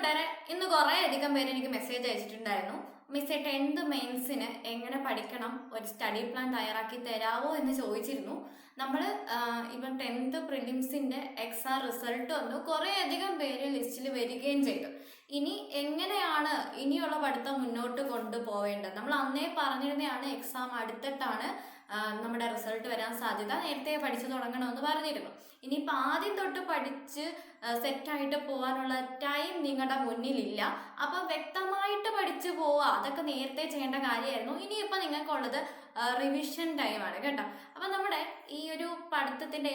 കൂട്ടുകാരെ, ഇന്ന് കുറേ അധികം പേര് എനിക്ക് മെസ്സേജ് അയച്ചിട്ടുണ്ടായിരുന്നു. മിസ്സേ 10th മെയിൻസിന് എങ്ങനെ പഠിക്കണം, ഒരു സ്റ്റഡി പ്ലാൻ തയ്യാറാക്കി തരാമോ എന്ന് ചോദിച്ചിരുന്നു. നമ്മൾ ഇപ്പം 10th പ്രിലിംസിൻ്റെ എക്സാം റിസൾട്ട് വന്നു, കുറേ അധികം പേര് ലിസ്റ്റിൽ വരികയും ചെയ്തു. ഇനി എങ്ങനെയാണ് ഇനിയുള്ള പഠിത്തം മുന്നോട്ട് കൊണ്ടുപോവേണ്ടത്? നമ്മൾ അന്നേ പറഞ്ഞിരുന്നതാണ് എക്സാം അടുത്തിട്ടാണ് നമ്മുടെ റിസൾട്ട് വരാൻ സാധ്യത, നേരത്തെ പഠിച്ചു തുടങ്ങണമെന്ന് പറഞ്ഞിരുന്നു. ഇനിയിപ്പോൾ ആദ്യം തൊട്ട് പഠിച്ച് സെറ്റായിട്ട് പോകാനുള്ള ടൈം നിങ്ങളുടെ മുന്നിലില്ല. അപ്പം വ്യക്തമായിട്ട് പഠിച്ചു പോവുക, അതൊക്കെ നേരത്തെ ചെയ്യേണ്ട കാര്യമായിരുന്നു. ഇനിയിപ്പോൾ നിങ്ങൾക്കുള്ളത് റിവിഷൻ ടൈമാണ് കേട്ടോ. അപ്പം നമ്മുടെ ഈ ഒരു പഠിത്തത്തിൻ്റെ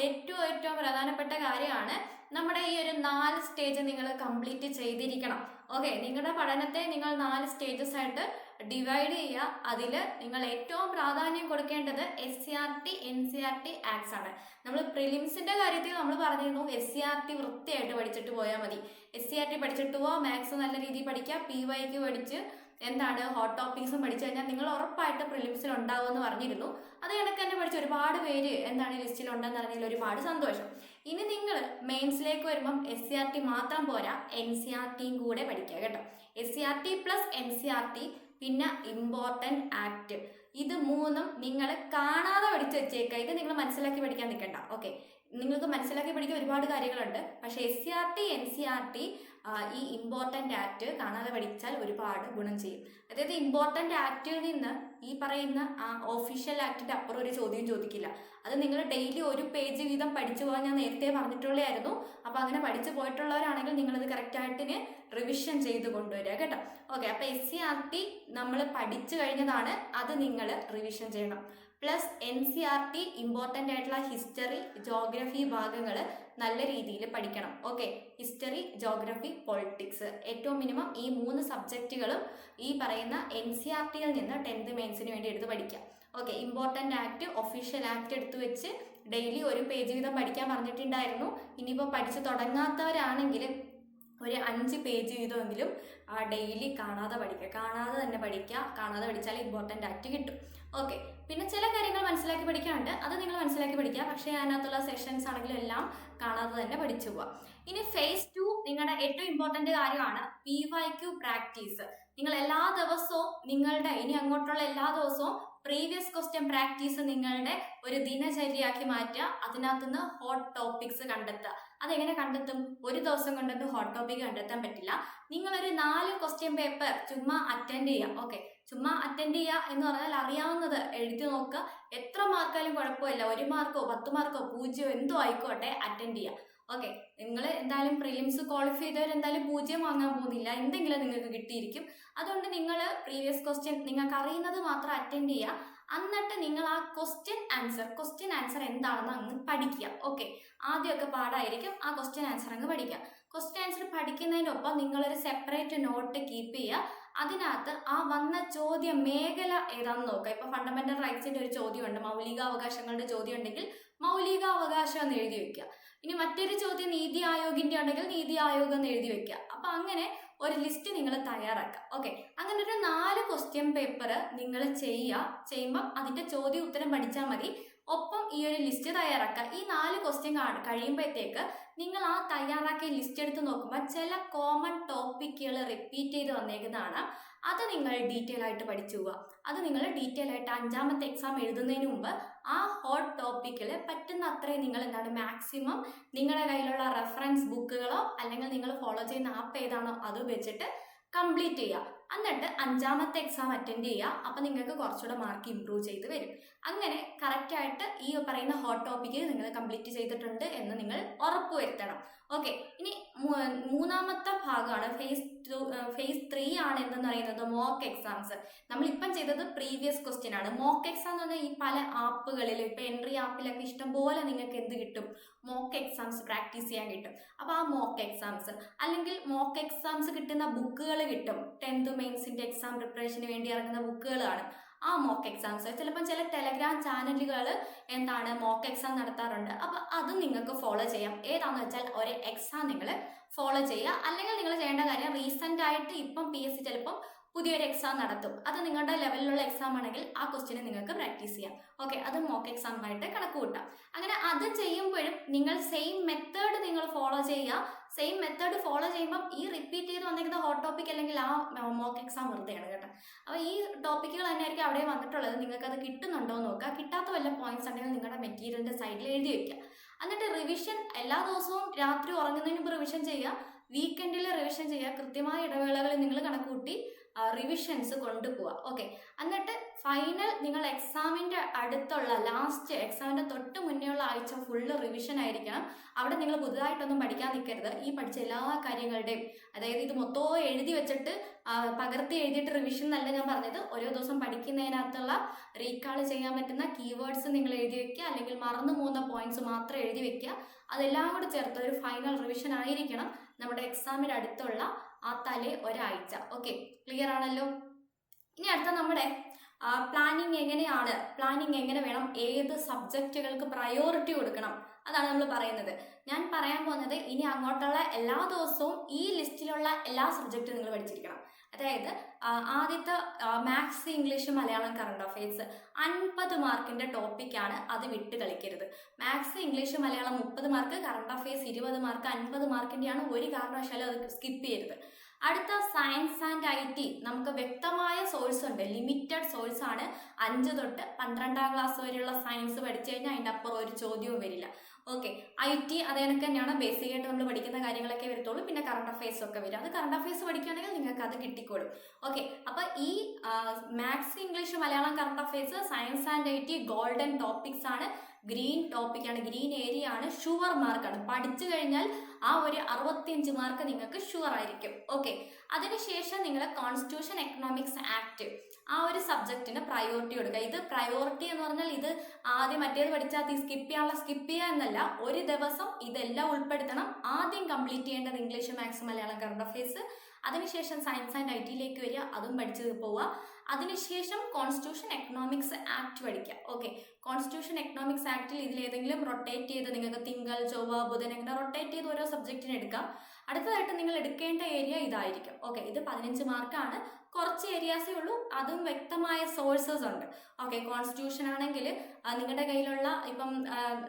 ഏറ്റവും പ്രധാനപ്പെട്ട കാര്യമാണ് നമ്മുടെ ഈ ഒരു 4 സ്റ്റേജ് നിങ്ങൾ കംപ്ലീറ്റ് ചെയ്തിരിക്കണം. ഓക്കെ, നിങ്ങളുടെ പഠനത്തെ നിങ്ങൾ 4 സ്റ്റേജസ് ആയിട്ട് ഡിവൈഡ് ചെയ്യുക. അതിൽ നിങ്ങൾ ഏറ്റവും പ്രാധാന്യം കൊടുക്കേണ്ടത് SCRT NCRT ആക്ട്സ് ആണ്. നമ്മൾ പ്രിലിംസിൻ്റെ കാര്യത്തിൽ നമ്മൾ പറഞ്ഞിരുന്നു SCRT വൃത്തിയായിട്ട് പഠിച്ചിട്ട് പോയാൽ മതി. SCRT പഠിച്ചിട്ട് പോവാം, മാത്സ് നല്ല രീതിയിൽ പഠിക്കുക, PYQ പഠിച്ച് ഹോട്ട് ടോപ്പിക്സും പഠിച്ചു കഴിഞ്ഞാൽ നിങ്ങൾ ഉറപ്പായിട്ട് പ്രിലിംസിൽ ഉണ്ടാവുമെന്ന് പറഞ്ഞിരുന്നു. അത് കണക്ക് തന്നെ പഠിച്ച ഒരുപാട് പേര് ലിസ്റ്റിൽ ഉണ്ടെന്ന് അറിഞ്ഞതിൽ ഒരുപാട് സന്തോഷം. ഇനി നിങ്ങൾ മെയിൻസിലേക്ക് വരുമ്പം SCRT മാത്രം പോരാ, NCRTയും കൂടെ പഠിക്കുക കേട്ടോ. SCRT പ്ലസ് NCRT, പിന്നെ ഇമ്പോർട്ടൻറ്റ് ആക്ട്, ഇത് 3ഉം നിങ്ങൾ കാണാതെ പഠിച്ചു വെച്ചേക്കുക. ഇത് നിങ്ങൾ മനസ്സിലാക്കി പഠിക്കാൻ നിൽക്കണ്ട. ഓക്കെ, നിങ്ങൾക്ക് മനസ്സിലാക്കി പഠിക്കാൻ ഒരുപാട് കാര്യങ്ങളുണ്ട്. പക്ഷേ SCRT NCRT ഈ ഇമ്പോർട്ടൻ്റ് ആക്ട് കാണാതെ പഠിച്ചാൽ ഒരുപാട് ഗുണം ചെയ്യും. അതായത് ഇമ്പോർട്ടൻ്റ് ആക്റ്റിൽ നിന്ന് ഈ പറയുന്ന ഒഫീഷ്യൽ ആക്ടിൻ്റെ അപ്പുറം ഒരു ചോദ്യം ചോദിക്കില്ല. അത് നിങ്ങൾ ഡെയിലി ഒരു പേജ് വീതം പഠിച്ചു പോകാൻ ഞാൻ നേരത്തെ പറഞ്ഞിട്ടുള്ളതായിരുന്നു. അപ്പോൾ അങ്ങനെ പഠിച്ചു പോയിട്ടുള്ളവരാണെങ്കിൽ നിങ്ങളത് കറക്റ്റായിട്ടിന് റിവിഷൻ ചെയ്ത് കൊണ്ടുവരിക കേട്ടോ. ഓക്കെ, അപ്പോൾ SCRT നമ്മൾ പഠിച്ചു കഴിഞ്ഞതാണ്, അത് നിങ്ങൾ റിവിഷൻ ചെയ്യണം. പ്ലസ് NCRT ഇമ്പോർട്ടൻ്റ് ആയിട്ടുള്ള ഹിസ്റ്ററി ജോഗ്രഫി ഭാഗങ്ങൾ നല്ല രീതിയിൽ പഠിക്കണം. ഓക്കെ, ഹിസ്റ്ററി ജോഗ്രഫി പൊളിറ്റിക്സ് ഏറ്റവും മിനിമം ഈ 3 സബ്ജക്റ്റുകളും ഈ പറയുന്ന NCRTയിൽ നിന്ന് 10th മെയിൻസിന് വേണ്ടി എടുത്ത് പഠിക്കാം. Okay, important act official act എടുത്തു വെച്ച് ഡെയിലി ഒരു പേജ് വീതം പഠിക്കാൻ പറഞ്ഞിട്ടുണ്ടായിരുന്നു. ഇനിയിപ്പോൾ പഠിച്ചു തുടങ്ങാത്തവരാണെങ്കിൽ ഒരു 5 പേജ് വീതമെങ്കിലും ഡെയിലി കാണാതെ പഠിക്കുക. കാണാതെ പഠിച്ചാൽ ഇമ്പോർട്ടൻ്റ് ആക്ട് കിട്ടും. ഓക്കെ, പിന്നെ ചില കാര്യങ്ങൾ മനസ്സിലാക്കി പഠിക്കാനുണ്ട്, അത് നിങ്ങൾ മനസ്സിലാക്കി പഠിക്കുക. പക്ഷേ അതിനകത്തുള്ള സെഷൻസ് ആണെങ്കിലും എല്ലാം കാണാതെ തന്നെ പഠിച്ചു പോവാം. ഇനി phase 2 നിങ്ങളുടെ ഏറ്റവും ഇമ്പോർട്ടൻ്റ് കാര്യമാണ് PYQ പ്രാക്ടീസ്. നിങ്ങൾ എല്ലാ ദിവസവും ഇനി അങ്ങോട്ടുള്ള എല്ലാ ദിവസവും പ്രീവിയസ് ക്വസ്റ്റ്യൻ പ്രാക്ടീസ് നിങ്ങളുടെ ഒരു ദിനചര്യയാക്കി മാറ്റുക. അതിനകത്തുനിന്ന് ഹോട്ട് ടോപ്പിക്സ് കണ്ടെത്തുക. അതെങ്ങനെ കണ്ടെത്തും? ഒരു ദിവസം കൊണ്ടൊന്നും ഹോട്ട് ടോപ്പിക് കണ്ടെത്താൻ പറ്റില്ല. നിങ്ങളൊരു 4 ക്വസ്റ്റ്യൻ പേപ്പർ ചുമ്മാ അറ്റൻഡ് ചെയ്യുക. ഓക്കെ, ചുമ്മാ അറ്റൻഡ് ചെയ്യുക എന്ന് പറഞ്ഞാൽ അറിയാവുന്നത് എഴുതി നോക്കുക. എത്ര മാർക്കായാലും കുഴപ്പമില്ല, 1 മാർക്കോ 10 മാർക്കോ 0 എന്തോ ആയിക്കോട്ടെ, അറ്റൻഡ് ചെയ്യുക. ഓക്കെ, നിങ്ങൾ എന്തായാലും പ്രിലിംസ് ക്വാളിഫൈ ചെയ്തവർ എന്തായാലും 0 വാങ്ങാൻ പോകുന്നില്ല, എന്തെങ്കിലും നിങ്ങൾക്ക് കിട്ടിയിരിക്കും. അതുകൊണ്ട് നിങ്ങൾ പ്രീവിയസ് ക്വസ്റ്റ്യൻ നിങ്ങൾക്ക് അറിയുന്നത് മാത്രം അറ്റൻഡ് ചെയ്യുക. എന്നിട്ട് നിങ്ങൾ ആ ക്വസ്റ്റ്യൻ ആൻസർ എന്താണെന്ന് അങ്ങ് പഠിക്കുക. ഓക്കെ, ആദ്യമൊക്കെ പാടായിരിക്കും, ആ ക്വസ്റ്റ്യൻ ആൻസർ അങ്ങ് പഠിക്കുക. ക്വസ്റ്റ്യൻ ആൻസർ പഠിക്കുന്നതിനൊപ്പം നിങ്ങളൊരു സെപ്പറേറ്റ് നോട്ട് കീപ്പ് ചെയ്യുക. അതിനകത്ത് ആ വന്ന ചോദ്യം മേഖല ഏതാണെന്ന് നോക്കുക. ഇപ്പോൾ ഫണ്ടമെന്റൽ റൈറ്റ്സിൻ്റെ ഒരു ചോദ്യമുണ്ട്, മൗലികാവകാശങ്ങളുടെ ചോദ്യം ഉണ്ടെങ്കിൽ മൗലികാവകാശം എന്ന് എഴുതി വെക്കുക. ഇനി മറ്റൊരു ചോദ്യം നീതി ആയോഗിൻ്റെ ഉണ്ടെങ്കിൽ നീതി ആയോഗ് എന്ന് എഴുതി വെക്കുക. അപ്പം അങ്ങനെ ഒരു ലിസ്റ്റ് നിങ്ങൾ തയ്യാറാക്കുക. ഓക്കെ, അങ്ങനെ ഒരു 4 ക്വസ്റ്റ്യൻ പേപ്പർ നിങ്ങൾ ചെയ്യുമ്പം അതിൻ്റെ ചോദ്യം ഉത്തരം പഠിച്ചാൽ മതി. ഒപ്പം ഈ ഒരു ലിസ്റ്റ് തയ്യാറാക്കുക. ഈ 4 ക്വസ്റ്റ്യൻ കഴിയുമ്പോഴത്തേക്ക് നിങ്ങൾ ആ തയ്യാറാക്കിയ ലിസ്റ്റ് എടുത്ത് നോക്കുമ്പോൾ ചില കോമൺ ടോപ്പിക്കുകൾ റിപ്പീറ്റ് ചെയ്ത് വന്നേക്കുന്നതാണ്. അത് നിങ്ങൾ ഡീറ്റെയിൽ ആയിട്ട് പഠിച്ചു പോവുക. അത് നിങ്ങൾ ഡീറ്റെയിൽ ആയിട്ട് 5ാമത്തെ എക്സാം എഴുതുന്നതിന് മുമ്പ് ആ ഹോട്ട് ടോപ്പിക്കിൽ പറ്റുന്ന അത്രയും നിങ്ങൾ മാക്സിമം നിങ്ങളുടെ കയ്യിലുള്ള റെഫറൻസ് ബുക്കുകളോ അല്ലെങ്കിൽ നിങ്ങൾ ഫോളോ ചെയ്യുന്ന ആപ്പ് ഏതാണോ അത് വെച്ചിട്ട് കംപ്ലീറ്റ് ചെയ്യുക. എന്നിട്ട് 5ാമത്തെ എക്സാം അറ്റൻഡ് ചെയ്യുക. അപ്പം നിങ്ങൾക്ക് കുറച്ചുകൂടെ മാർക്ക് ഇമ്പ്രൂവ് ചെയ്ത് വരും. അങ്ങനെ കറക്റ്റായിട്ട് ഈ പറയുന്ന ഹോട്ട് ടോപ്പിക്ക് നിങ്ങൾ കംപ്ലീറ്റ് ചെയ്തിട്ടുണ്ട് എന്ന് നിങ്ങൾ ഉറപ്പുവരുത്തണം. ഓക്കെ, ഇനി 3ാമത്തെ ഭാഗമാണ് phase 3 ആണ് എന്തെന്ന് പറയുന്നത് മോക്ക് എക്സാംസ്. നമ്മളിപ്പം ചെയ്തത് പ്രീവിയസ് ക്വസ്റ്റ്യൻ ആണ്. മോക്ക് എക്സാം എന്ന് പറഞ്ഞാൽ ഈ പല ആപ്പുകളിൽ ഇപ്പം എൻട്രി ആപ്പിലൊക്കെ ഇഷ്ടംപോലെ നിങ്ങൾക്ക് എന്ത് കിട്ടും, മോക്ക് എക്സാംസ് പ്രാക്ടീസ് ചെയ്യാൻ കിട്ടും. അപ്പോൾ ആ മോക്ക് എക്സാംസ് അല്ലെങ്കിൽ മോക്ക് എക്സാംസ് കിട്ടുന്ന ബുക്കുകൾ കിട്ടും. 10th മെയിൻസിൻ്റെ എക്സാം പ്രിപ്പറേഷന് വേണ്ടി ഇറങ്ങുന്ന ബുക്കുകളാണ് ആ മോക്ക് എക്സാംസ്. ചിലപ്പം ചില ടെലഗ്രാം ചാനലുകൾ മോക്ക് എക്സാം നടത്താറുണ്ട്. അപ്പോൾ അത് നിങ്ങൾക്ക് ഫോളോ ചെയ്യാം. ഏതാണെന്ന് വെച്ചാൽ ഒരു എക്സാം നിങ്ങൾ ഫോളോ ചെയ്യുക. അല്ലെങ്കിൽ നിങ്ങൾ ചെയ്യേണ്ട കാര്യം, റീസെൻ്റ് ആയിട്ട് ഇപ്പം PSC ചിലപ്പം പുതിയൊരു എക്സാം നടത്തും. അത് നിങ്ങളുടെ ലെവലിലുള്ള എക്സാം ആണെങ്കിൽ ആ ക്വസ്റ്റ്യന് നിങ്ങൾക്ക് പ്രാക്ടീസ് ചെയ്യാം. ഓക്കെ, അത് മോക്ക് എക്സാം ആയിട്ട് കണക്ക് കൂട്ടാം. അങ്ങനെ അത് ചെയ്യുമ്പോഴും നിങ്ങൾ സെയിം മെത്തേഡ് നിങ്ങൾ ഫോളോ ചെയ്യുക. സെയിം മെത്തേഡ് ഫോളോ ചെയ്യുമ്പം ഈ റിപ്പീറ്റ് ചെയ്ത് വന്നിരിക്കുന്ന ഹോട്ട് ടോപ്പിക് അല്ലെങ്കിൽ ആ മോക്ക് എക്സാം വെറുതെയാണ് കേട്ടോ. അപ്പോൾ ഈ ടോപ്പിക്കുകൾ തന്നെ ആയിരിക്കും അവിടെ വന്നിട്ടുള്ളത്. നിങ്ങൾക്ക് അത് കിട്ടുന്നുണ്ടോ എന്ന് നോക്കുക. കിട്ടാത്ത വല്ല പോയിന്റ്സ് ഉണ്ടെങ്കിൽ നിങ്ങളുടെ മെറ്റീരിയലിന്റെ സൈഡിൽ എഴുതി വെക്കുക. എന്നിട്ട് റിവിഷൻ എല്ലാ ദിവസവും രാത്രി ഉറങ്ങുന്നതിന് മുമ്പ് റിവിഷൻ ചെയ്യുക, വീക്കെൻഡിൽ റിവിഷൻ ചെയ്യുക. കൃത്യമായ ഇടവേളകളിൽ നിങ്ങൾ കണക്കുകൂട്ടി റിവിഷൻസ് കൊണ്ടുപോവുക. ഓക്കെ, എന്നിട്ട് ഫൈനൽ നിങ്ങൾ എക്സാമിൻ്റെ അടുത്തുള്ള ലാസ്റ്റ് എക്സാമിൻ്റെ തൊട്ട് മുന്നേ ഉള്ള ആഴ്ച ഫുള്ള് റിവിഷൻ ആയിരിക്കണം. അവിടെ നിങ്ങൾ പുതുതായിട്ടൊന്നും പഠിക്കാൻ നിൽക്കരുത്. ഈ പഠിച്ച എല്ലാ കാര്യങ്ങളുടെയും, അതായത് ഇത് മൊത്തവും എഴുതി വെച്ചിട്ട് പകർത്തി എഴുതിയിട്ട് റിവിഷൻ എന്നല്ല ഞാൻ പറഞ്ഞത്. ഓരോ ദിവസം പഠിക്കുന്നതിനകത്തുള്ള റീകാൾ ചെയ്യാൻ പറ്റുന്ന കീവേഡ്സ് നിങ്ങൾ എഴുതി വെക്കുക, അല്ലെങ്കിൽ മറന്നു പോകുന്ന പോയിന്റ്സ് മാത്രം എഴുതി വെക്കുക. അതെല്ലാം കൂടെ ചേർത്ത് ഒരു ഫൈനൽ റിവിഷൻ ആയിരിക്കണം നമ്മുടെ എക്സാമിന് അടുത്തുള്ള ആ തലേ ഒരാഴ്ച. ഓക്കെ, ക്ലിയർ ആണല്ലോ? ഇനി അടുത്ത നമ്മുടെ പ്ലാനിങ് എങ്ങനെയാണ്, പ്ലാനിങ് എങ്ങനെ വേണം, ഏത് സബ്ജക്റ്റുകൾക്ക് പ്രയോറിറ്റി കൊടുക്കണം, അതാണ് നമ്മൾ പറയുന്നത്. ഞാൻ പറയാൻ പോകുന്നത് ഇനി അങ്ങോട്ടുള്ള എല്ലാ ദിവസവും ഈ ലിസ്റ്റിലുള്ള എല്ലാ സബ്ജക്റ്റും നിങ്ങൾ പഠിച്ചിരിക്കണം. അതായത് ആദ്യത്തെ maths, English, Malayalam, current affairs 50 മാർക്കിൻ്റെ ടോപ്പിക്കാണ്. അത് വിട്ട് കളിക്കരുത്. Maths, English, Malayalam 30 mark, current affairs 20 mark, 50 മാർക്കിൻ്റെയാണ്. ഒരു കാരണവശാലും അത് സ്കിപ്പ് ചെയ്യരുത്. അടുത്ത സയൻസ് ആൻഡ് IT നമുക്ക് വ്യക്തമായ സോഴ്സ് ഉണ്ട്, ലിമിറ്റഡ് സോഴ്സ് ആണ്. 5 തൊട്ട് 12ാം ക്ലാസ് വരെയുള്ള സയൻസ് പഠിച്ചു കഴിഞ്ഞാൽ അതിൻ്റെ അപ്പുറം ഒരു ചോദ്യവും വരില്ല. ഓക്കെ, IT അതേ കണക്ക് തന്നെയാണ്. ബേസിക് ആയിട്ട് നമ്മൾ പഠിക്കുന്ന കാര്യങ്ങളൊക്കെ വരത്തുള്ളൂ. പിന്നെ കറണ്ട് അഫയേഴ്സ് ഒക്കെ വരും. അത് കറണ്ട് അഫയേഴ്സ് പഠിക്കുകയാണെങ്കിൽ നിങ്ങൾക്ക് അത് കിട്ടിക്കോളും. ഓക്കെ, അപ്പോൾ ഈ maths, English, Malayalam, current affairs, science and IT golden topics ആണ്. ഗ്രീൻ ടോപ്പിക്കാണ്, ഗ്രീൻ ഏരിയ ആണ്, ഷുവർ മാർക്കാണ്. പഠിച്ചു കഴിഞ്ഞാൽ ആ ഒരു 65 മാർക്ക് നിങ്ങൾക്ക് ഷുവർ ആയിരിക്കും. ഓക്കെ, അതിനുശേഷം നിങ്ങൾ കോൺസ്റ്റിറ്റ്യൂഷൻ, എക്കണോമിക്സ് ആക്ട് ആ ഒരു സബ്ജക്റ്റിന് പ്രയോറിറ്റി കൊടുക്കുക. ഇത് പ്രയോറിറ്റി എന്ന് പറഞ്ഞാൽ ഇത് ആദ്യം മറ്റേത് പഠിച്ചാൽ സ്കിപ്പ് ചെയ്യുക എന്നല്ല. ഒരു ദിവസം ഇതെല്ലാം ഉൾപ്പെടുത്തണം. ആദ്യം കംപ്ലീറ്റ് ചെയ്യേണ്ടത് English, maths, Malayalam, current affairs. അതിനുശേഷം സയൻസ് ആൻഡ് ITയിലേക്ക് വരിക, അതും പഠിച്ച് പോവുക. അതിനുശേഷം കോൺസ്റ്റിറ്റ്യൂഷൻ, എക്കണോമിക്സ് ആക്ട് പഠിക്കുക. ഓക്കെ, കോൺസ്റ്റിറ്റ്യൂഷൻ, എക്കണോമിക്സ് ആക്ടിൽ ഇതിലേതെങ്കിലും റൊട്ടേറ്റ് ചെയ്ത് നിങ്ങൾക്ക് തിങ്കൾ, ചൊവ്വ, ബുധൻ അങ്ങനെ റൊട്ടേറ്റ് ചെയ്ത് ഓരോ സബ്ജക്റ്റിന് എടുക്കാം. അടുത്തതായിട്ട് നിങ്ങൾ എടുക്കേണ്ട ഏരിയ ഇതായിരിക്കും. ഓക്കെ, ഇത് 15 മാർക്കാണ്. കുറച്ച് ഏരിയാസേ ഉള്ളൂ, അതും വ്യക്തമായ സോഴ്സസ് ഉണ്ട്. ഓക്കെ, കോൺസ്റ്റിറ്റ്യൂഷൻ ആണെങ്കിൽ നിങ്ങളുടെ കയ്യിലുള്ള ഇപ്പം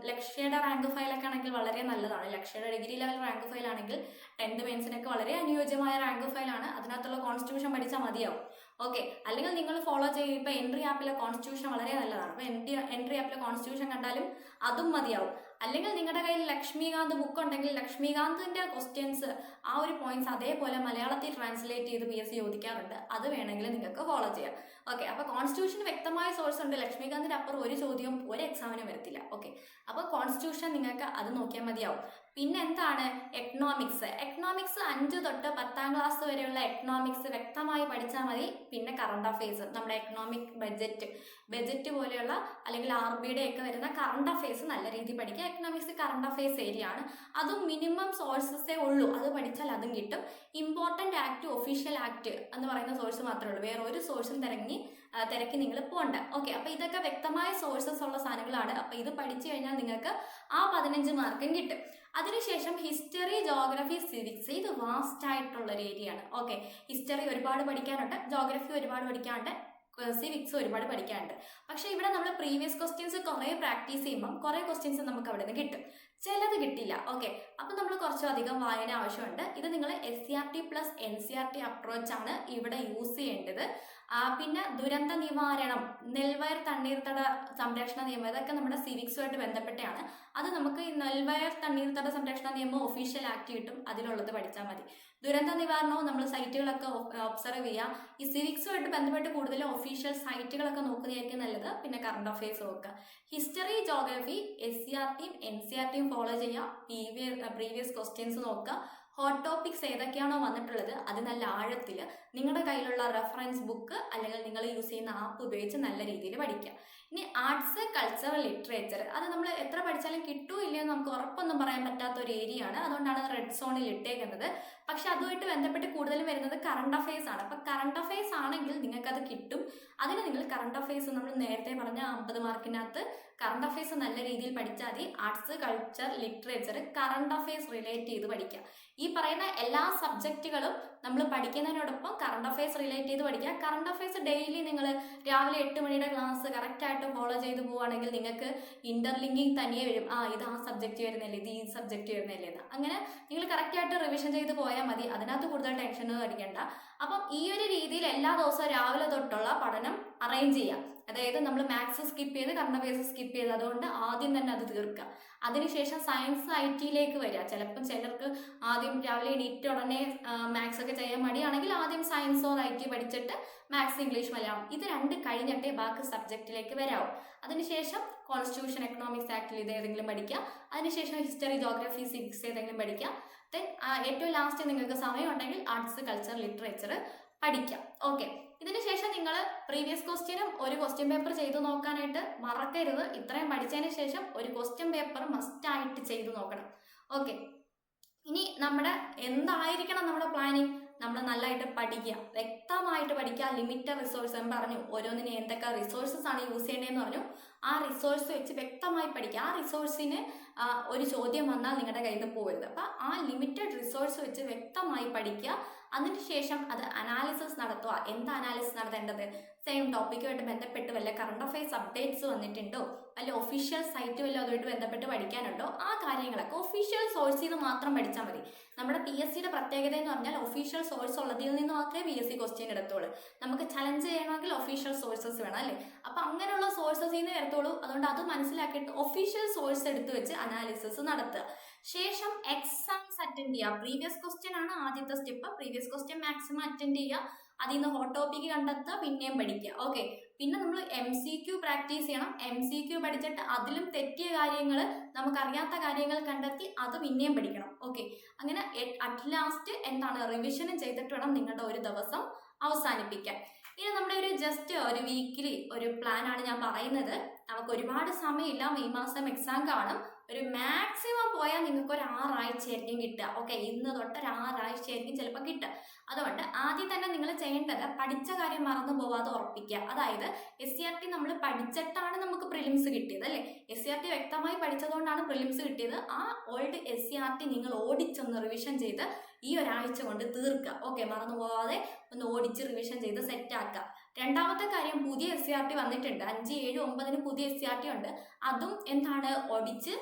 ലക്ഷ്യയുടെ റാങ്ക് ഫയലൊക്കെ ആണെങ്കിൽ വളരെ നല്ലതാണ്. ലക്ഷ്യയുടെ ഡിഗ്രി ലെവൽ റാങ്ക് ഫയൽ ആണെങ്കിൽ 10th മെയിൻസിനൊക്കെ വളരെ അനുയോജ്യമായ റാങ്ക് ഫയലാണ്. അതിനകത്തുള്ള കോൺസ്റ്റിറ്റ്യൂഷൻ പഠിച്ചാൽ മതിയാവും. ഓക്കെ, അല്ലെങ്കിൽ നിങ്ങൾ ഫോളോ ചെയ്യും. ഇപ്പോൾ എൻട്രി ആപ്പിലെ കോൺസ്റ്റിറ്റ്യൂഷൻ വളരെ നല്ലതാണ്. അപ്പോൾ എൻട്രി ആപ്പിലെ കോൺസ്റ്റിറ്റ്യൂഷൻ കണ്ടാലും അതും മതിയാവും. അല്ലെങ്കിൽ നിങ്ങളുടെ കയ്യിൽ ലക്ഷ്മികാന്ത് ബുക്ക് ഉണ്ടെങ്കിൽ ലക്ഷ്മികാന്തിൻ്റെ ക്വസ്റ്റ്യൻസ് ആ ഒരു പോയിന്റ്സ് അതേപോലെ മലയാളത്തിൽ ട്രാൻസ്ലേറ്റ് ചെയ്ത് PSC ചോദിക്കാറുണ്ട്. അത് വേണമെങ്കിൽ നിങ്ങൾക്ക് ഫോളോ ചെയ്യാം. ഓക്കെ, അപ്പോൾ കോൺസ്റ്റിറ്റ്യൂഷൻ വ്യക്തമായ സോഴ്സ് ഉണ്ട്. ലക്ഷ്മികാന്തിൻ്റെ അപ്പുറം ഒരു ചോദ്യം ഒരു എക്സാമിനും വരത്തില്ല. ഓക്കെ, അപ്പോൾ കോൺസ്റ്റിറ്റ്യൂഷൻ നിങ്ങൾക്ക് അത് നോക്കിയാൽ മതിയാവും. പിന്നെ എന്താണ് എക്കണോമിക്സ്? 5 തൊട്ട് 10ാം ക്ലാസ് വരെയുള്ള എക്കണോമിക്സ് വ്യക്തമായി പഠിച്ചാൽ മതി. പിന്നെ കറണ്ട് അഫയേഴ്സ്, നമ്മുടെ എക്കണോമിക് ബഡ്ജറ്റ് പോലെയുള്ള അല്ലെങ്കിൽ RBIയുടെ ഒക്കെ വരുന്ന കറണ്ട് അഫയേഴ്സ് നല്ല രീതിയിൽ പഠിക്കുക. എക്കണോമിക്സ് കറണ്ട് അഫയേഴ്സ് ഏരിയ ആണ്. അതും മിനിമം സോഴ്സസേ ഉള്ളൂ. അത് പഠിച്ചാൽ അതും കിട്ടും. ഇമ്പോർട്ടൻ്റ് ആക്ട്, ഒഫീഷ്യൽ ആക്ട് എന്ന് പറയുന്ന സോഴ്സ് മാത്രമേ ഉള്ളൂ. വേറെ ഒരു സോഴ്സും തിരക്കി നിങ്ങൾ പോകണ്ട. ഓക്കെ, അപ്പോൾ ഇതൊക്കെ വ്യക്തമായ സോഴ്സസ് ഉള്ള സാധനങ്ങളാണ്. അപ്പോൾ ഇത് പഠിച്ചു കഴിഞ്ഞാൽ നിങ്ങൾക്ക് ആ 15 മാർക്കും കിട്ടും. അതിനുശേഷം ഹിസ്റ്ററി, ജോഗ്രഫി, സിവിക്സ് ഇത് വാസ്റ്റ് ആയിട്ടുള്ളൊരു ഏരിയ ആണ്. ഓക്കെ, ഹിസ്റ്ററി ഒരുപാട് പഠിക്കാനുണ്ട്, ജോഗ്രഫി ഒരുപാട് പഠിക്കാനുണ്ട്, സിവിക്സ് ഒരുപാട് പഠിക്കാനുണ്ട്. പക്ഷേ ഇവിടെ നമ്മൾ പ്രീവിയസ് ക്വസ്റ്റ്യൻസ് കുറേ പ്രാക്ടീസ് ചെയ്യുമ്പം കുറേ ക്വസ്റ്റ്യൻസ് നമുക്ക് അവിടെ നിന്ന് കിട്ടും, ചിലത് കിട്ടില്ല. ഓക്കെ, അപ്പോൾ നമ്മൾ കുറച്ചധികം വായന ആവശ്യമുണ്ട്. ഇത് നിങ്ങൾ SCRT പ്ലസ് NCRT അപ്രോച്ചാണ് ഇവിടെ യൂസ് ചെയ്യേണ്ടത്. പിന്നെ ദുരന്ത നിവാരണം, നെൽവയർ തണ്ണീർത്തട സംരക്ഷണ നിയമം, ഇതൊക്കെ നമ്മുടെ സിവിക്സുമായിട്ട് ബന്ധപ്പെട്ടാണ്. അത് നമുക്ക് ഈ നെൽവയർ തണ്ണീർത്തട സംരക്ഷണ നിയമം ഒഫീഷ്യൽ ആക്ട് കിട്ടും, അതിലുള്ളത് പഠിച്ചാൽ മതി. ദുരന്ത നിവാരണവും നമ്മൾ സൈറ്റുകളൊക്കെ ഒബ്സർവ് ചെയ്യുക. ഈ സിവിക്സുമായിട്ട് ബന്ധപ്പെട്ട് കൂടുതലും ഒഫീഷ്യൽ സൈറ്റുകളൊക്കെ നോക്കുന്നതായിരിക്കും നല്ലത്. പിന്നെ കറണ്ട് അഫയേഴ്സ് നോക്കുക. ഹിസ്റ്ററി, ജോഗ്രഫി SCRTയും NCRTയും ഫോളോ ചെയ്യുക. പ്രീവിയസ് ക്വസ്റ്റ്യൻസ് നോക്കുക. ഹോട്ട് ടോപ്പിക്സ് ഏതൊക്കെയാണോ വന്നിട്ടുള്ളത് അത് നല്ല ആഴത്തിൽ നിങ്ങളുടെ കയ്യിലുള്ള റെഫറൻസ് ബുക്ക് അല്ലെങ്കിൽ നിങ്ങൾ യൂസ് ചെയ്യുന്ന ആപ്പ് ഉപയോഗിച്ച് നല്ല രീതിയിൽ പഠിക്കുക. ഇനി ആർട്സ്, കൾച്ചറൽ, ലിറ്ററേച്ചർ അത് നമ്മൾ എത്ര പഠിച്ചാലും കിട്ടുമോ ഇല്ലയോ നമുക്ക് ഉറപ്പൊന്നും പറയാൻ പറ്റാത്ത ഒരു ഏരിയ ആണ്. അതുകൊണ്ടാണ് റെഡ് സോണിൽ ഇട്ടേക്കുന്നത്. പക്ഷെ അതുമായിട്ട് ബന്ധപ്പെട്ട് കൂടുതലും വരുന്നത് കറണ്ട് അഫയേഴ്സ് ആണ്. അപ്പോൾ കറണ്ട് അഫയേഴ്സ് ആണെങ്കിൽ നിങ്ങൾക്കത് കിട്ടും. അതിന് നിങ്ങൾ കറണ്ട് അഫയേഴ്സ് നമ്മൾ നേരത്തെ പറഞ്ഞ 50 മാർക്കിനകത്ത് കറണ്ട് അഫയേഴ്സ് നല്ല രീതിയിൽ പഠിച്ചാൽ മതി. Arts, culture, literature, current affairs relate ചെയ്ത് പഠിക്കുക. ഈ പറയുന്ന എല്ലാ സബ്ജക്റ്റുകളും നമ്മൾ പഠിക്കുന്നതിനോടൊപ്പം കറണ്ട് അഫയേഴ്സ് റിലേറ്റ് ചെയ്ത് പഠിക്കുക. കറണ്ട് അഫയേഴ്സ് ഡെയിലി നിങ്ങൾ രാവിലെ 8 മണിയുടെ ക്ലാസ് കറക്റ്റായിട്ട് ഫോളോ ചെയ്ത് പോവുകയാണെങ്കിൽ നിങ്ങൾക്ക് ഇന്റർലിങ്കിങ് തനിയെ വരും. ഇത് ആ സബ്ജക്റ്റ് വരുന്നില്ലേ, ഇത് ഈ സബ്ജക്റ്റ് വരുന്നില്ലേ എന്ന്. അങ്ങനെ നിങ്ങൾ കറക്റ്റായിട്ട് റിവിഷൻ ചെയ്ത് പോയാൽ മതി. അതിനകത്ത് കൂടുതൽ ടെൻഷൻ അടിക്കേണ്ട. അപ്പം ഈ ഒരു രീതിയിൽ എല്ലാ ദിവസവും രാവിലെ തൊട്ടുള്ള പഠനം അറേഞ്ച് ചെയ്യാം. അതായത് നമ്മൾ മാത്സ് സ്കിപ്പ് ചെയ്ത് കറണ്ട് അഫയേഴ്സ് സ്കിപ്പ് ചെയ്ത്, അതുകൊണ്ട് ആദ്യം തന്നെ അത് തീർക്കുക. അതിനുശേഷം സയൻസ് IT വരിക. ചിലപ്പം ചിലർക്ക് ആദ്യം രാവിലെ എണീറ്റ് ഉടനെ മാത്സ് ഒക്കെ ചെയ്യാൻ മടിയാണെങ്കിൽ ആദ്യം സയൻസോ IT പഠിച്ചിട്ട് മാത്സ്, ഇംഗ്ലീഷ്, മലയാളം ഇത് 2 കഴിഞ്ഞിട്ടേ ബാക്കി സബ്ജക്റ്റിലേക്ക് വരാവും. അതിനുശേഷം കോൺസ്റ്റിറ്റ്യൂഷൻ, എക്കണോമിക്സ് ആക്ടിൽ ഇത് ഏതെങ്കിലും പഠിക്കുക. അതിനുശേഷം ഹിസ്റ്ററി, ജോഗ്രഫി, സിവിക്സ് ഏതെങ്കിലും പഠിക്കുക. ദെൻ ഏറ്റവും ലാസ്റ്റ് നിങ്ങൾക്ക് സമയം ഉണ്ടെങ്കിൽ ആർട്സ്, കൾച്ചർ, ലിറ്ററേച്ചർ പഠിക്കാം. ഓക്കെ, ഇതിനുശേഷം നിങ്ങൾ പ്രീവിയസ് ക്വസ്റ്റ്യനും ഒരു ക്വസ്റ്റ്യൻ പേപ്പർ ചെയ്തു നോക്കാനായിട്ട് മറക്കരുത്. ഇത്രയും പഠിച്ചതിന് ശേഷം ഒരു ക്വസ്റ്റ്യൻ പേപ്പർ മസ്റ്റായിട്ട് ചെയ്തു നോക്കണം. ഓക്കെ, ഇനി എന്തായിരിക്കണം നമ്മുടെ പ്ലാനിങ്? നമ്മൾ നല്ലതായിട്ട് പഠിക്കുക, വ്യക്തമായിട്ട് പഠിക്കുക. ലിമിറ്റഡ് റിസോഴ്സ് എന്ന് പറഞ്ഞു, ഓരോന്നിനും എന്തൊക്കെ റിസോഴ്സസ് ആണ് യൂസ് ചെയ്യേണ്ടതെന്ന് പറഞ്ഞു. ആ റിസോഴ്സ് വെച്ച് വ്യക്തമായി പഠിക്കുക. ആ റിസോഴ്സിന് ഒരു ചോദ്യം വന്നാൽ നിങ്ങളുടെ കയ്യിൽ നിന്ന് പോകരുത്. അപ്പം ആ ലിമിറ്റഡ് റിസോഴ്സ് വെച്ച് വ്യക്തമായി പഠിക്കുക. അതിനുശേഷം അത് അനാലിസിസ് നടത്തുക. എന്താ അനാലിസിസ് നടത്തേണ്ടത്? സെയിം ടോപ്പിക്കുമായിട്ട് ബന്ധപ്പെട്ട് വല്ല കറണ്ട് അഫയേഴ്സ് അപ്ഡേറ്റ്സ് വന്നിട്ടുണ്ടോ, വല്ല ഒഫീഷ്യൽ സൈറ്റ് വല്ല അതുമായിട്ട് ബന്ധപ്പെട്ട് പഠിക്കാനുണ്ടോ, ആ കാര്യങ്ങളൊക്കെ ഒഫീഷ്യൽ സോഴ്സിൽ നിന്ന് മാത്രം പഠിച്ചാൽ മതി. നമ്മുടെ PSCയുടെ പ്രത്യേകത എന്ന് പറഞ്ഞാൽ ഒഫീഷ്യൽ സോഴ്സ് ഉള്ളതിൽ നിന്ന് മാത്രമേ PSC ക്വസ്റ്റ്യൻ എടുത്തോളൂ. നമുക്ക് ചലഞ്ച് ചെയ്യണമെങ്കിൽ ഒഫീഷ്യൽ സോഴ്സസ് വേണം അല്ലേ? അപ്പം അങ്ങനെയുള്ള സോഴ്സസിൽ നിന്ന് എടുത്തോളൂ. അതുകൊണ്ട് അത് മനസ്സിലാക്കിയിട്ട് ഒഫീഷ്യൽ സോഴ്സ് എടുത്ത് വെച്ച് അനാലിസിസ് നടത്തുക. ശേഷം എക്സാംസ് അറ്റൻഡ് ചെയ്യുക. പ്രീവിയസ് ക്വസ്റ്റ്യൻ ആണ് ആദ്യത്തെ step. Previous question maximum attend ചെയ്യുക. അതിൽ നിന്ന് ഹോട്ട് ടോപ്പിക്ക് കണ്ടെത്തുക, പിന്നെയും പഠിക്കുക. ഓക്കെ, പിന്നെ നമ്മൾ MCQ പ്രാക്ടീസ് ചെയ്യണം. MCQ പഠിച്ചിട്ട് അതിലും തെറ്റിയ കാര്യങ്ങൾ, നമുക്കറിയാത്ത കാര്യങ്ങൾ കണ്ടെത്തി അത് പിന്നെയും പഠിക്കണം. ഓക്കെ, അങ്ങനെ അറ്റ് ലാസ്റ്റ് റിവിഷനും ചെയ്തിട്ട് വേണം നിങ്ങളുടെ ഒരു ദിവസം അവസാനിപ്പിക്കാൻ. ഇനി നമ്മുടെ ജസ്റ്റ് ഒരു വീക്കിലി ഒരു പ്ലാൻ ആണ് ഞാൻ പറയുന്നത്. നമുക്ക് ഒരുപാട് സമയമില്ല, മെയ് മാസം എക്സാം കാണും. ഒരു മാക്സിമം പോയാൽ നിങ്ങൾക്ക് ഒരു 6 ആഴ്ചയായിരിക്കും കിട്ടുക. ഓക്കെ, ഇന്ന് തൊട്ട് ഒരു 6 ആഴ്ചയായിരിക്കും ചിലപ്പോൾ കിട്ടുക. അതുകൊണ്ട് ആദ്യം തന്നെ നിങ്ങൾ ചെയ്യേണ്ടത് പഠിച്ച കാര്യം മറന്നു പോവാതെ ഉറപ്പിക്കുക. അതായത് SCRT നമ്മൾ പഠിച്ചിട്ടാണ് നമുക്ക് പ്രിലിംസ് കിട്ടിയത് അല്ലേ? SCRT വ്യക്തമായി പഠിച്ചതുകൊണ്ടാണ് പ്രിലിംസ് കിട്ടിയത്. ആ ഓൾഡ് SCRT നിങ്ങൾ ഓടിച്ചൊന്ന് റിവിഷൻ ചെയ്ത് ഈ ഒരാഴ്ച കൊണ്ട് തീർക്കുക. ഓക്കെ, മറന്നു പോവാതെ ഒന്ന് ഓടിച്ച് റിവിഷൻ ചെയ്ത് സെറ്റാക്കുക. രണ്ടാമത്തെ കാര്യം, പുതിയ SCRT വന്നിട്ടുണ്ട്. 5, 7, 9 പുതിയ SCRT ഉണ്ട്. അതും ഓടിച്ച്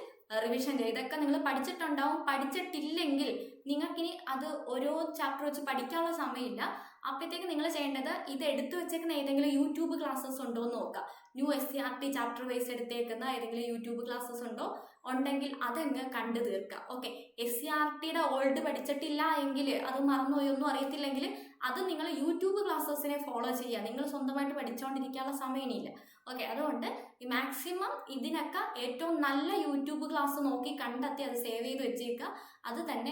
റിവിഷൻ ചെയ്ത്. ഇതൊക്കെ നിങ്ങൾ പഠിച്ചിട്ടുണ്ടാവും. പഠിച്ചിട്ടില്ലെങ്കിൽ നിങ്ങൾക്കിനി അത് ഓരോ ചാപ്റ്റർ വെച്ച് പഠിക്കാനുള്ള സമയമില്ല. അപ്പോഴത്തേക്ക് നിങ്ങൾ ചെയ്യേണ്ടത് ഇത് എടുത്തു വെച്ചേക്കുന്ന ഏതെങ്കിലും യൂട്യൂബ് ക്ലാസ്സസ് ഉണ്ടോ എന്ന് നോക്കുക. ന്യൂ SCRT ചാപ്റ്റർ വൈസ് എടുത്തേക്കുന്ന ഏതെങ്കിലും യൂട്യൂബ് ക്ലാസ്സസ് ഉണ്ടോ, ഉണ്ടെങ്കിൽ അതങ്ങ് കണ്ടു തീർക്കുക. ഓക്കെ, SCRTയുടെ ഓൾഡ് പഠിച്ചിട്ടില്ല എങ്കിൽ, അത് മറന്നുപോയി ഒന്നും അറിയത്തില്ലെങ്കിൽ അത് നിങ്ങൾ യൂട്യൂബ് ക്ലാസ്സസിനെ ഫോളോ ചെയ്യുക. നിങ്ങൾ സ്വന്തമായിട്ട് പഠിച്ചുകൊണ്ടിരിക്കാനുള്ള സമയമില്ല. ഓക്കെ, അതുകൊണ്ട് ഈ മാക്സിമം ഇതിനൊക്കെ ഏറ്റവും നല്ല യൂട്യൂബ് ക്ലാസ് നോക്കി കണ്ടെത്തി അത് സേവ് ചെയ്ത് വെച്ചേക്കുക. അത് തന്നെ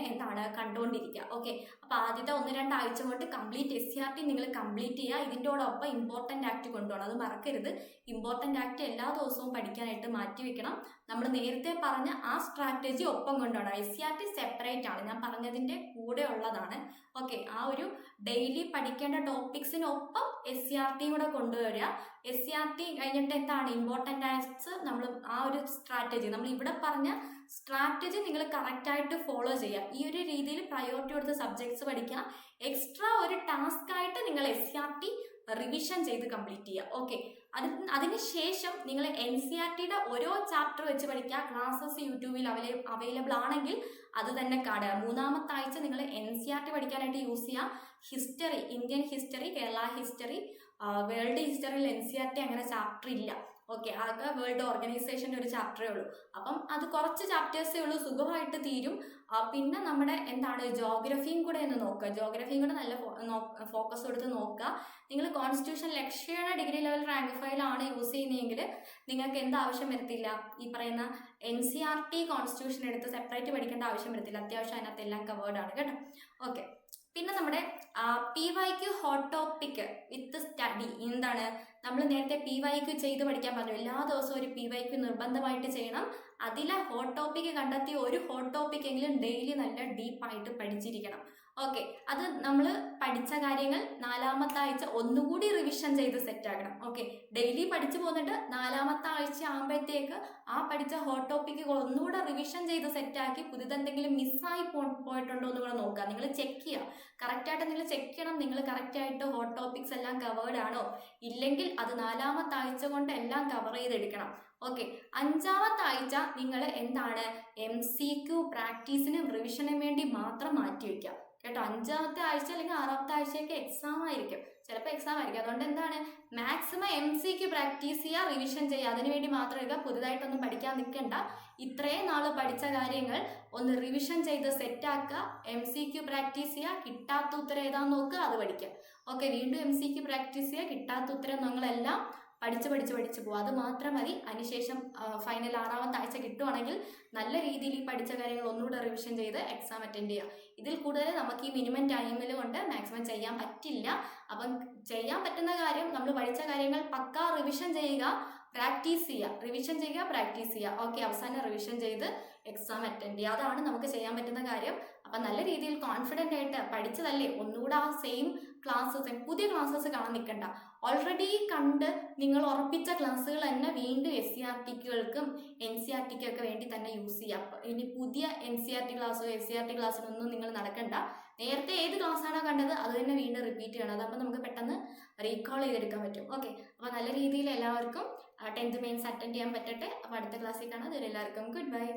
കണ്ടുകൊണ്ടിരിക്കുക. ഓക്കെ, അപ്പോൾ ആദ്യത്തെ 1-2 ആഴ്ച കൊണ്ട് കംപ്ലീറ്റ് SCRT നിങ്ങൾ കംപ്ലീറ്റ് ചെയ്യുക. ഇതിൻ്റെയോടൊപ്പം ഇമ്പോർട്ടൻ്റ് ആക്ട് കൊണ്ടുപോകണം. അത് മറക്കരുത്. ഇമ്പോർട്ടൻ്റ് ആക്ട് എല്ലാ ദിവസവും പഠിക്കാനായിട്ട് മാറ്റി വെക്കണം. നമ്മൾ നേരത്തെ പറഞ്ഞ ആ സ്ട്രാറ്റജി ഒപ്പം കൊണ്ടുപോകണം. SCRT സെപ്പറേറ്റ് ആണ്, ഞാൻ പറഞ്ഞതിൻ്റെ കൂടെ ഉള്ളതാണ്. ഓക്കെ, ആ ഒരു ഡെയിലി പഠിക്കേണ്ട ടോപ്പിക്സിനൊപ്പം SCRT കൂടെ കൊണ്ടുവരിക. SCRT കഴിഞ്ഞിട്ട് ഇമ്പോർട്ടൻ്റ് ആക്ട്സ് നമ്മൾ ആ ഒരു സ്ട്രാറ്റജി, നമ്മൾ ഇവിടെ പറഞ്ഞ സ്ട്രാറ്റജി നിങ്ങൾ കറക്റ്റായിട്ട് ഫോളോ ചെയ്യുക. ഈ ഒരു രീതിയിൽ പ്രയോറിറ്റി കൊടുത്ത് സബ്ജക്ട്സ് പഠിക്കുക. എക്സ്ട്രാ ഒരു ടാസ്ക് ആയിട്ട് നിങ്ങൾ SCRT റിവിഷൻ ചെയ്ത് കംപ്ലീറ്റ് ചെയ്യുക. ഓക്കെ, അതിനുശേഷം നിങ്ങൾ NCERTയുടെ ഓരോ ചാപ്റ്റർ വെച്ച് പഠിക്കുക. ക്ലാസ്സസ് യൂട്യൂബിൽ അവൈലബിൾ ആണെങ്കിൽ അത് തന്നെ കാണുക. 3-ാമത്തെ ആഴ്ച നിങ്ങൾ NCERT പഠിക്കാനായിട്ട് യൂസ് ചെയ്യുക. History, Indian history, Kerala history, world ഹിസ്റ്ററിയിൽ NCERT അങ്ങനെ ചാപ്റ്റർ ഇല്ല. ഓക്കെ, ആകെ വേൾഡ് ഓർഗനൈസേഷൻ്റെ ഒരു ചാപ്റ്ററേ ഉള്ളൂ. അപ്പം അത് കുറച്ച് ചാപ്റ്റേഴ്സേ ഉള്ളൂ, സുഖമായിട്ട് തീരും. പിന്നെ നമ്മുടെ ജോഗ്രഫിയും കൂടെ ഒന്ന് നോക്കുക. ജോഗ്രഫിയും കൂടെ നല്ല ഫോക്കസ് കൊടുത്ത് നോക്കുക. നിങ്ങൾ കോൺസ്റ്റിറ്റ്യൂഷൻ ലക്ഷ്യയുടെ ഡിഗ്രി ലെവൽ റാങ്ക് ഫയലാണ് യൂസ് ചെയ്യുന്നതെങ്കിൽ നിങ്ങൾക്ക് എന്ത് ആവശ്യം വരത്തില്ല, ഈ പറയുന്ന NCERT കോൺസ്റ്റിറ്റ്യൂഷൻ എടുത്ത് സെപ്പറേറ്റ് പഠിക്കേണ്ട ആവശ്യം വരത്തില്ല. അത്യാവശ്യം അതിനകത്ത് എല്ലാം കവേർഡാണ് കേട്ടോ. ഓക്കെ, പിന്നെ നമ്മുടെ PYQ hot topic with study നമ്മൾ നേരത്തെ PYQ ചെയ്ത് പഠിക്കാൻ പറഞ്ഞു. എല്ലാ ദിവസവും ഒരു PYQ നിർബന്ധമായിട്ട് ചെയ്യണം. അതിലെ ഹോട്ട് ടോപ്പിക്ക് കണ്ടെത്തി ഒരു ഹോട്ട് ടോപ്പിക് എങ്കിലും ഡെയിലി നല്ല ഡീപ്പായിട്ട് പഠിച്ചിരിക്കണം. ഓക്കെ, അത് നമ്മൾ പഠിച്ച കാര്യങ്ങൾ 4-ാമത്തെ ആഴ്ച ഒന്നുകൂടി റിവിഷൻ ചെയ്ത് സെറ്റ് ആക്കണം. ഓക്കെ, ഡെയിലി പഠിച്ചു പോന്നിട്ട് 4-ാമത്തെ ആഴ്ച ആകുമ്പോഴത്തേക്ക് ആ പഠിച്ച ഹോട്ട് ടോപ്പിക്കുകൾ ഒന്നുകൂടെ റിവിഷൻ ചെയ്ത് സെറ്റാക്കി പുതിയതെന്തെങ്കിലും മിസ്സായി പോയിട്ടുണ്ടോ എന്ന് കൂടെ നോക്കുക. നിങ്ങൾ ചെക്ക് ചെയ്യുക, കറക്റ്റായിട്ട് നിങ്ങൾ ചെക്ക് ചെയ്യണം. നിങ്ങൾ കറക്റ്റായിട്ട് ഹോട്ട് ടോപ്പിക്സ് എല്ലാം കവേർഡ് ആണോ, ഇല്ലെങ്കിൽ അത് 4-ാമത്തെ ആഴ്ച കൊണ്ട് എല്ലാം കവർ ചെയ്തെടുക്കണം. ഓക്കെ, 5-ാമത്തെ ആഴ്ച നിങ്ങൾ എന്താണ് MCQ പ്രാക്ടീസിനും റിവിഷനും വേണ്ടി മാത്രം മാറ്റി വയ്ക്കുക കേട്ടോ. 5-ാമത്തെ ആഴ്ച അല്ലെങ്കിൽ 6-ാമത്തെ ആഴ്ചയൊക്കെ എക്സാം ആയിരിക്കും, ചിലപ്പോൾ എക്സാം ആയിരിക്കും. അതുകൊണ്ട് എന്താണ് മാക്സിമം MCQ പ്രാക്ടീസ് ചെയ്യുക, റിവിഷൻ ചെയ്യുക, അതിനുവേണ്ടി മാത്രം ഇരിക്കുക. പുതുതായിട്ടൊന്നും പഠിക്കാൻ നിൽക്കണ്ട. ഇത്രയും നാൾ പഠിച്ച കാര്യങ്ങൾ ഒന്ന് റിവിഷൻ ചെയ്ത് സെറ്റാക്കുക, MCQ പ്രാക്ടീസ് ചെയ്യുക, കിട്ടാത്ത ഉത്തരം ഏതാന്ന് നോക്കുക, അത് പഠിക്കുക. ഓക്കെ, വീണ്ടും MCQ പ്രാക്ടീസ് ചെയ്യുക, കിട്ടാത്ത ഉത്തരം നിങ്ങളെല്ലാം പഠിച്ച് പോകുക, അത് മാത്രം മതി. അതിനുശേഷം ഫൈനൽ 6-ാമത്തെ ആഴ്ച കിട്ടുവാണെങ്കിൽ നല്ല രീതിയിൽ ഈ പഠിച്ച കാര്യങ്ങൾ ഒന്നുകൂടെ റിവിഷൻ ചെയ്ത് എക്സാം അറ്റൻഡ് ചെയ്യുക. ഇതിൽ കൂടുതൽ നമുക്ക് ഈ മിനിമം ടൈമിൽ കൊണ്ട് മാക്സിമം ചെയ്യാൻ പറ്റില്ല. അപ്പം ചെയ്യാൻ പറ്റുന്ന കാര്യം നമ്മൾ പഠിച്ച കാര്യങ്ങൾ പക്കാ റിവിഷൻ ചെയ്യുക, പ്രാക്ടീസ് ചെയ്യുക, റിവിഷൻ ചെയ്യുക, പ്രാക്ടീസ് ചെയ്യുക. ഓക്കെ, അവസാനം റിവിഷൻ ചെയ്ത് എക്സാം അറ്റൻഡ് ചെയ്യുക, അതാണ് നമുക്ക് ചെയ്യാൻ പറ്റുന്ന കാര്യം. അപ്പം നല്ല രീതിയിൽ കോൺഫിഡൻ്റ് ആയിട്ട് പഠിച്ചതല്ലേ, ഒന്നുകൂടെ ആ സെയിം ക്ലാസ്സസ്, പുതിയ ക്ലാസ്സസ് കാണാൻ നിൽക്കണ്ട. ഓൾറെഡി കണ്ട് നിങ്ങൾ ഉറപ്പിച്ച ക്ലാസ്സുകൾ തന്നെ വീണ്ടും SCRTകൾക്കും NCRTക്കും ഒക്കെ വേണ്ടി തന്നെ യൂസ് ചെയ്യാം. ഇനി പുതിയ NCRT ക്ലാസ്സോ SCRT ക്ലാസ്സിനൊന്നും നിങ്ങൾ നടക്കണ്ട. നേരത്തെ ഏത് ക്ലാസ്സാണോ കണ്ടത് അത് തന്നെ വീണ്ടും റിപ്പീറ്റ് ചെയ്യണം. അതാകുമ്പോൾ നമുക്ക് പെട്ടെന്ന് റീകോൾ ചെയ്തെടുക്കാൻ പറ്റും. ഓക്കെ, അപ്പോൾ നല്ല രീതിയിൽ എല്ലാവർക്കും 10th മെയിൻസ് അറ്റൻഡ് ചെയ്യാൻ പറ്റട്ടെ. അപ്പോൾ അടുത്ത ക്ലാസ്സിൽ കാണാം. അതിൽ എല്ലാവർക്കും ഗുഡ് ബൈ.